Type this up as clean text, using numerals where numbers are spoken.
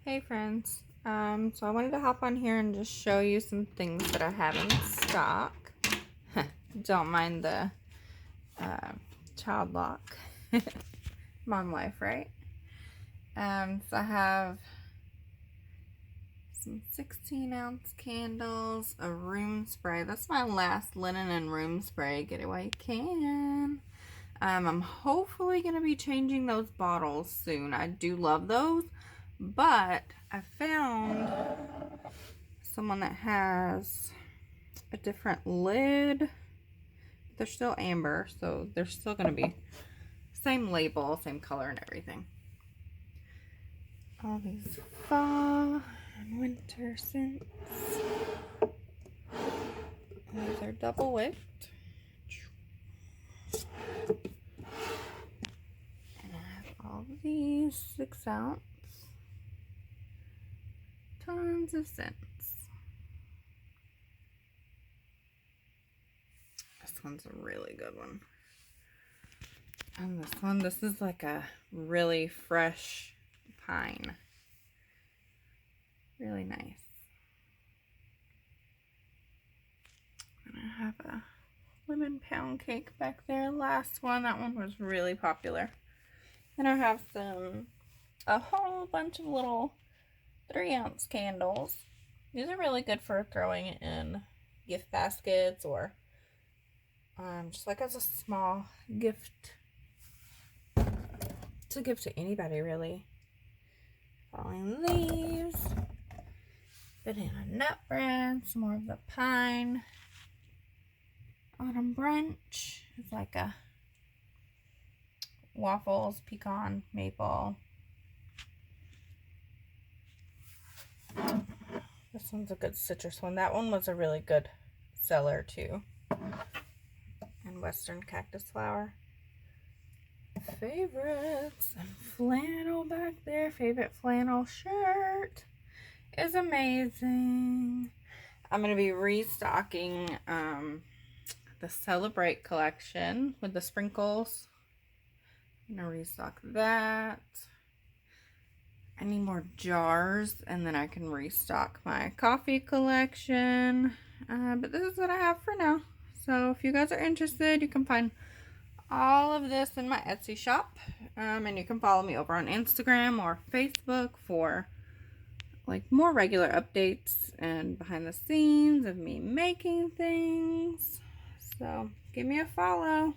Hey friends, so I wanted to hop on here and just show you some things that I have in stock. Don't mind the child lock. Mom life, right? So I have some 16-ounce candles, a room spray. That's my last linen and room spray. Get it while you can. I'm hopefully going to be changing those bottles soon. I do love those. But I found someone that has a different lid. They're still amber, so they're still going to be same label, same color and everything. All these fall and winter scents. And these are double wicked. And I have all these 6-ounce. Tons of scents. This one's a really good one. And this is like a really fresh pine. Really nice. And I have a lemon pound cake back there. Last one, that one was really popular. And I have a whole bunch of little 3-ounce candles. These are really good for throwing in gift baskets or just like as a small gift to give to anybody, really. Following these, banana nut bread, some more of the pine. Autumn brunch is like a waffles, pecan, maple. This one's a good citrus one. That one was a really good seller too. And western cactus flower. Favorites and flannel back there. Favorite flannel shirt is amazing. I'm going to be restocking the Celebrate collection with the sprinkles. I'm going to restock that. I need more jars and then I can restock my coffee collection. But this is what I have for now. So if you guys are interested, you can find all of this in my Etsy shop. And you can follow me over on Instagram or Facebook for like more regular updates and behind the scenes of me making things. So give me a follow.